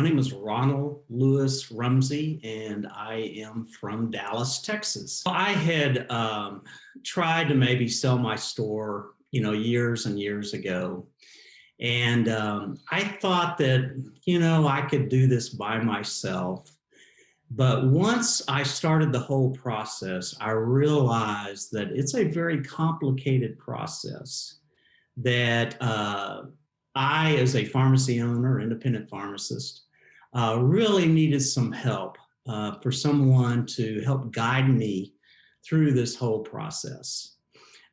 My name is Ronald Lewis Rumsey, and I am from Dallas, Texas. I had tried to maybe sell my store, years and years ago. And I thought that, I could do this by myself. But once I started the whole process, I realized that it's a very complicated process that I, as a pharmacy owner, independent pharmacist, really needed some help for someone to help guide me through this whole process.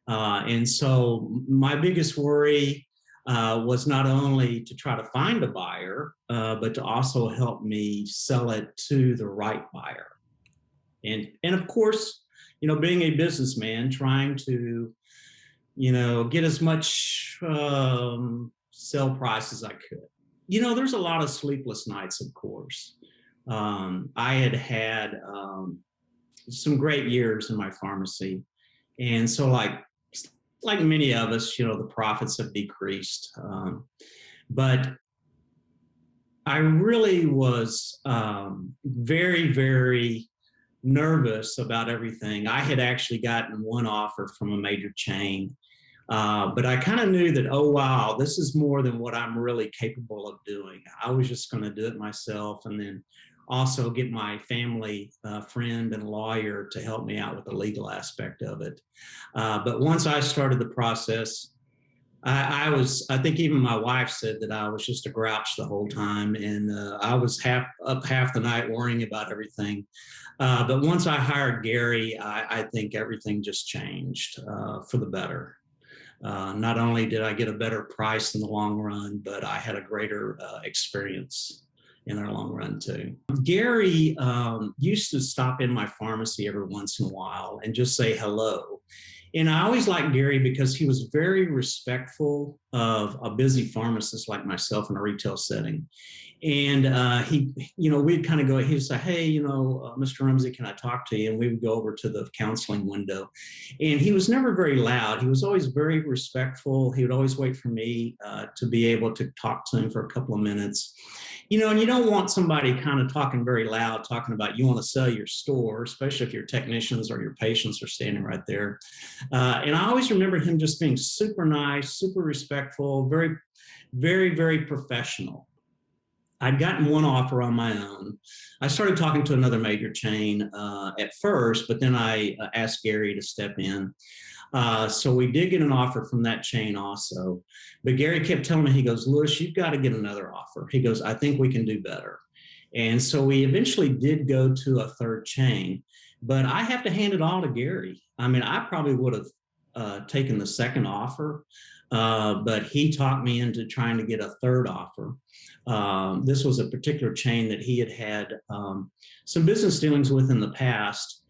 And so my biggest worry was not only to try to find a buyer, but to also help me sell it to the right buyer. And of course, being a businessman, trying to, get as much sell price as I could. There's a lot of sleepless nights, of course. I had had some great years in my pharmacy. And so like many of us, the profits have decreased. But I really was very, very nervous about everything. I had actually gotten one offer from a major chain, but I kind of knew that, oh, wow, this is more than what I'm really capable of doing. I was just going to do it myself and then also get my family friend and lawyer to help me out with the legal aspect of it. But once I started the process, I think even my wife said that I was just a grouch the whole time. And I was up half the night worrying about everything. But once I hired Gary, I think everything just changed for the better. Not only did I get a better price in the long run, but I had a greater experience in the long run too. Gary used to stop in my pharmacy every once in a while and just say hello. And I always liked Gary because he was very respectful of a busy pharmacist like myself in a retail setting. And we'd kind of go, he'd say, hey, Mr. Rumsey, can I talk to you? And we would go over to the counseling window. And he was never very loud. He was always very respectful. He would always wait for me to be able to talk to him for a couple of minutes. And you don't want somebody kind of talking very loud, talking about you want to sell your store, especially if your technicians or your patients are standing right there. And I always remember him just being super nice, super respectful, very, very, very professional. I'd gotten one offer on my own. I started talking to another major chain at first, but then I asked Gary to step in. So we did get an offer from that chain also. But Gary kept telling me, he goes, Lewis, you've got to get another offer. He goes, I think we can do better. And so we eventually did go to a third chain, but I have to hand it all to Gary. I mean, I probably would have taken the second offer, but he talked me into trying to get a third offer. This was a particular chain that he had some business dealings with in the past.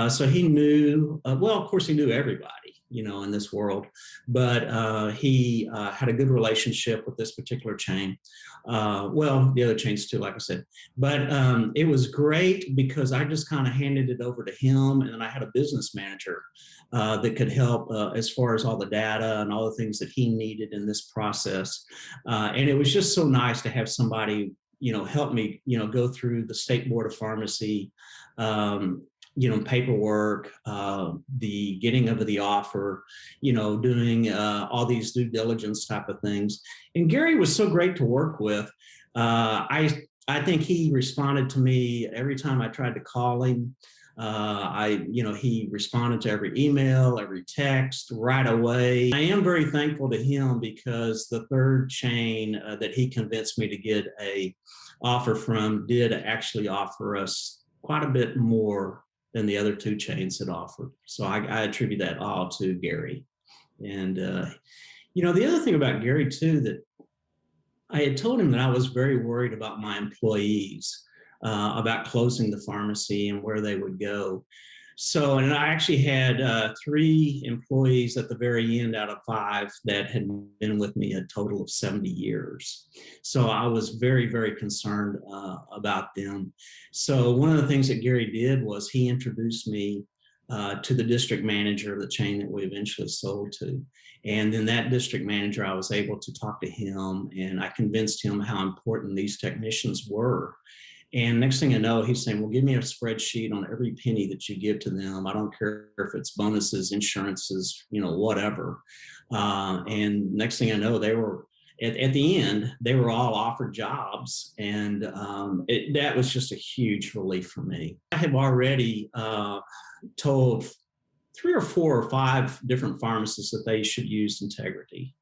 So he knew, well, of course, he knew everybody, in this world, but he had a good relationship with this particular chain. Well, the other chains too, like I said, but it was great because I just kind of handed it over to him. And then I had a business manager that could help as far as all the data and all the things that he needed in this process. And it was just so nice to have somebody, help me, go through the State Board of Pharmacy, paperwork, the getting of the offer, doing all these due diligence type of things. And Gary was so great to work with. I think he responded to me every time I tried to call him. He responded to every email, every text right away. I am very thankful to him because the third chain that he convinced me to get a offer from did actually offer us quite a bit more than the other two chains had offered. So I attribute that all to Gary. And, the other thing about Gary too, that I had told him that I was very worried about my employees, about closing the pharmacy and where they would go. So, and I actually had 3 employees at the very end out of 5 that had been with me a total of 70 years. So I was very, very concerned about them. So one of the things that Gary did was he introduced me to the district manager of the chain that we eventually sold to. And then that district manager, I was able to talk to him, and I convinced him how important these technicians were. And next thing I know, he's saying, well, give me a spreadsheet on every penny that you give to them. I don't care if it's bonuses, insurances, whatever. And next thing I know, they were at the end, they were all offered jobs. And that was just a huge relief for me. I have already told 3 or 4 or 5 different pharmacists that they should use Integrity.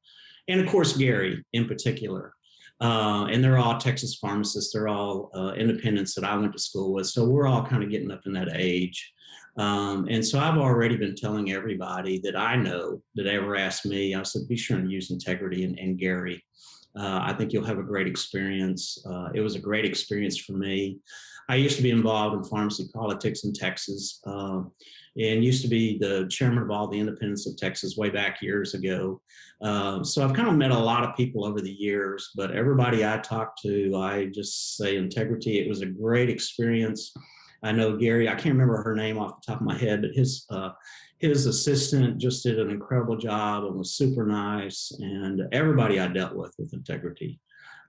And of course, Gary in particular. And they're all Texas pharmacists. They're all independents that I went to school with. So we're all kind of getting up in that age. And so I've already been telling everybody that I know that ever asked me, I said, be sure and use Integrity and Gary. I think you'll have a great experience. It was a great experience for me. I used to be involved in pharmacy politics in Texas and used to be the chairman of all the independents of Texas way back years ago. So I've kind of met a lot of people over the years, but everybody I talked to, I just say Integrity. It was a great experience. I know Gary, I can't remember her name off the top of my head, but his assistant just did an incredible job and was super nice. And everybody I dealt with Integrity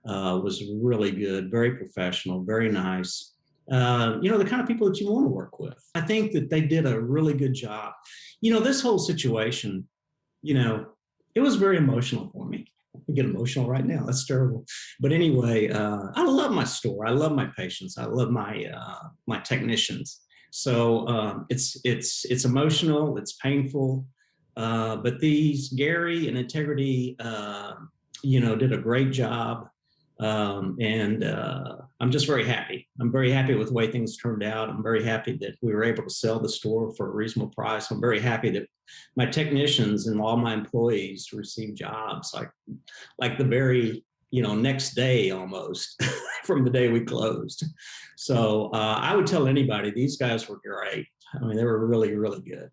was really good, very professional, very nice. The kind of people that you want to work with. I think that they did a really good job. This whole situation, it was very emotional for me. I get emotional right now. That's terrible. But anyway, I love my store. I love my patients. I love my technicians. So it's emotional. It's painful. But these Gary and Integrity, did a great job. And I'm just very happy. I'm very happy with the way things turned out. I'm very happy that we were able to sell the store for a reasonable price. I'm very happy that my technicians and all my employees received jobs like the very next day almost from the day we closed. So I would tell anybody, these guys were great. I mean, they were really, really good.